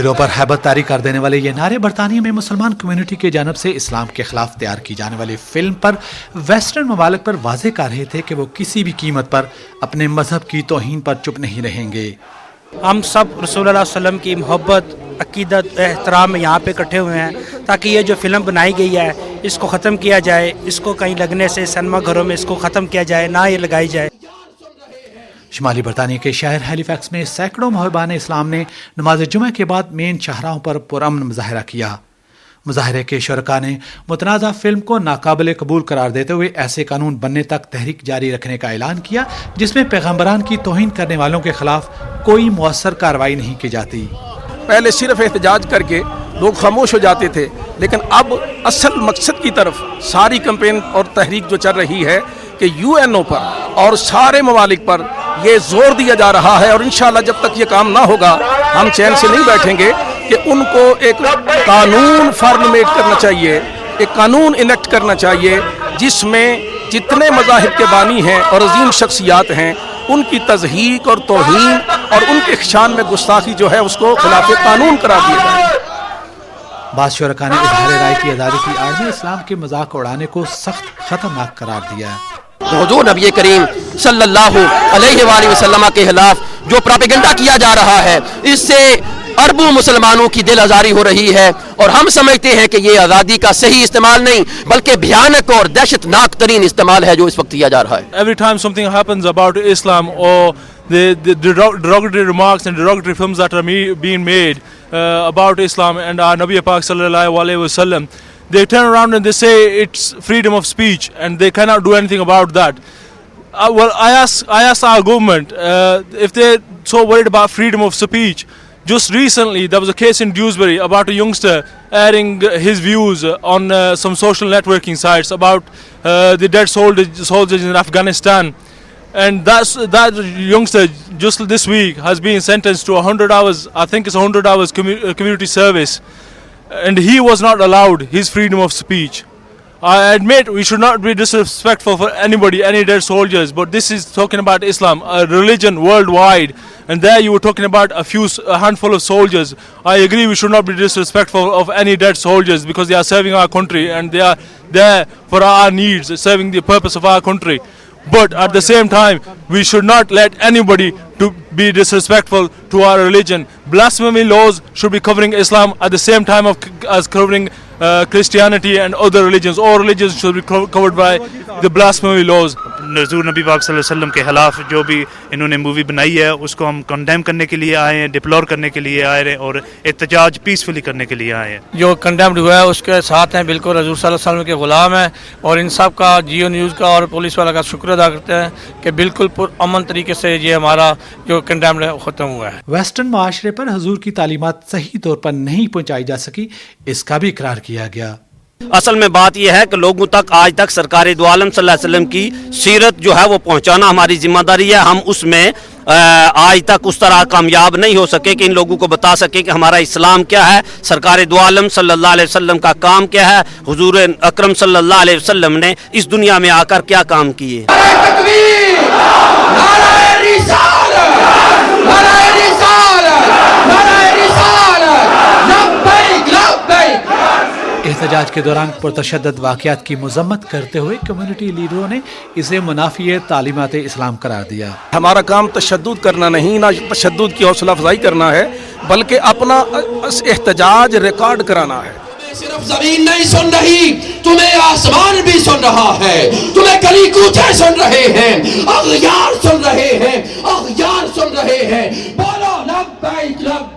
मुजाहिरों पर हैबत तारी कर देने वाले ये नारे बरतानिया में मुसलमान कम्युनिटी की जानब से इस्लाम के खिलाफ तैयार की जाने वाली फिल्म पर वेस्टर्न ममालिक पर वाज़े कर रहे थे कि वो किसी भी कीमत पर अपने मजहब की तौहीन पर चुप नहीं रहेंगे। हम सब रसूलुल्लाह सल्लल्लाहु अलैहि वसल्लम की मोहब्बत, अकीदत, एहतराम में यहाँ पे इकट्ठे हुए हैं ताकि ये जो फिल्म बनाई गई है इसको ख़त्म किया जाए, इसको कहीं लगने से सिनेमा घरों में इसको ख़त्म किया जाए, ना ये लगाई जाए। शुमाली बरतानिया के शहर हैलीफैक्स में सैकड़ों मुहिबान इस्लाम ने नमाज जुमे के बाद मेन शाहराहों पर पुरअमन मुजाहरा किया। मुजाहरे के शुरका ने मुतनाज़ा फिल्म को नाकाबिल कबूल करार देते हुए ऐसे कानून बनने तक तहरीक जारी रखने का ऐलान किया जिसमें पैगम्बरान की तौहीन करने वालों के खिलाफ कोई मुअस्सर कार्रवाई नहीं की जाती। पहले सिर्फ एहतजाज करके लोग खामोश हो जाते थे, लेकिन अब असल मकसद की तरफ सारी कैंपेन और तहरीक जो चल रही है कि यूएनओ पर और सारे ममालिक पर ये जोर दिया जा रहा है और इंशाअल्लाह जब तक ये काम ना होगा हम चैन से नहीं बैठेंगे कि उनको एक कानून फॉर्मुलेट करना चाहिए, एक कानून इनेक्ट करना चाहिए जिसमें जितने मज़ाहिब के बानी हैं और अजीम शख्सियात हैं उनकी तज़हीक और तौहीन और उनके शान में गुस्ताखी जो है उसको खिलाफ कानून करार दिया जाए। बाद शुरका ने इज़हार राय की आज़ादी की आड़ में इस्लाम के मजाक उड़ाने को सख्त खतरनाक करार दिया। हुजूर नबी करीम सल्लल्लाहु अलैहि वसल्लम के खिलाफ जो प्रोपेगेंडा किया जा रहा है इससे अरबों मुसलमानों की दिल आज़ारी हो रही है और हम समझते हैं कि ये आज़ादी का सही इस्तेमाल नहीं बल्कि भयानक और दहशतनाक तरीन इस्तेमाल है जो इस वक्त किया जा रहा है। Every time something happens about Islam or the derogatory remarks and derogatory films that are being made about Islam and our Nabi Pak sallallahu alaihi wasallam, they turn around and they say it's freedom of speech and they cannot do anything about that. Well, I asked our government if they're so worried about freedom of speech. Just recently there was a case in Dewsbury about a youngster airing his views on some social networking sites about the dead soldiers in Afghanistan, and that youngster just this week has been sentenced to 100 hours, I think it's 100 hours community service, and he was not allowed his freedom of speech. I admit we should not be disrespectful for anybody, any dead soldiers, but this is talking about Islam, a religion worldwide, and there you were talking about a handful of soldiers. I agree we should not be disrespectful of any dead soldiers because they are serving our country and they are there for our needs, serving the purpose of our country. But at the same time, we should not let anybody to be disrespectful to our religion. Blasphemy laws should be covering Islam at the same time as covering Christianity and other religions. All religions should be covered by the blasphemy laws. हुज़ूर नबी पाक सल्लल्लाहु अलैहि वसल्लम के खिलाफ जो भी इन्होंने movie बनाई है उसको हम कंडेम करने के लिए आए हैं, डिप्लोर करने के लिए आए हैं और एहतजाज पीसफुली करने के लिए आए हैं। जो कंडेम्ड हुआ है उसके साथ हैं, बिल्कुल रसूल सल्लल्लाहु अलैहि वसल्लम के गुलाम हैं और इन सब का जियो न्यूज़ का और पुलिस वाला का शुक्र अदा करते हैं कि बिल्कुल पुरअमन तरीके से ये हमारा जो कंडेम्ड ख़त्म हुआ है। वेस्टर्न माशरे पर हुजूर की तालीमात सही तौर पर नहीं पहुँचाई जा सकी, इसका भी इकरार किया गया। असल में बात यह है कि लोगों तक आज तक सरकार दो आलम सल्लल्लाहु अलैहि वसल्लम की सीरत जो है वो पहुंचाना हमारी जिम्मेदारी है। हम उसमें आज तक उस तरह कामयाब नहीं हो सके कि इन लोगों को बता सके कि हमारा इस्लाम क्या है, सरकार दो आलम सल्लल्लाहु अलैहि वसल्लम का काम क्या है, हुजूर अकरम सल्लल्लाहु अलैहि वसल्लम ने इस दुनिया में आकर क्या काम किए। एहतजाज के दौरान पुरतशद्दद वाक़यात की मज़म्मत करते हुए कम्युनिटी लीडरों ने इसे मुनाफी तालीमात इस्लाम करार दिया। हमारा काम तशद्दुद करना नहीं, ना तशद्दुद की हौसला अफजाई करना है, बल्कि अपना एहतजाज रिकॉर्ड कराना है। सिर्फ जमीन नहीं सुन रही, तुम्हें आसमान भी सुन रहा है, तुम्हें गली कूचे सुन रहे हैं, अग़यार सुन रहे हैं, अग़यार सुन रहे हैं। बोलो लब्बैक लब्बैक।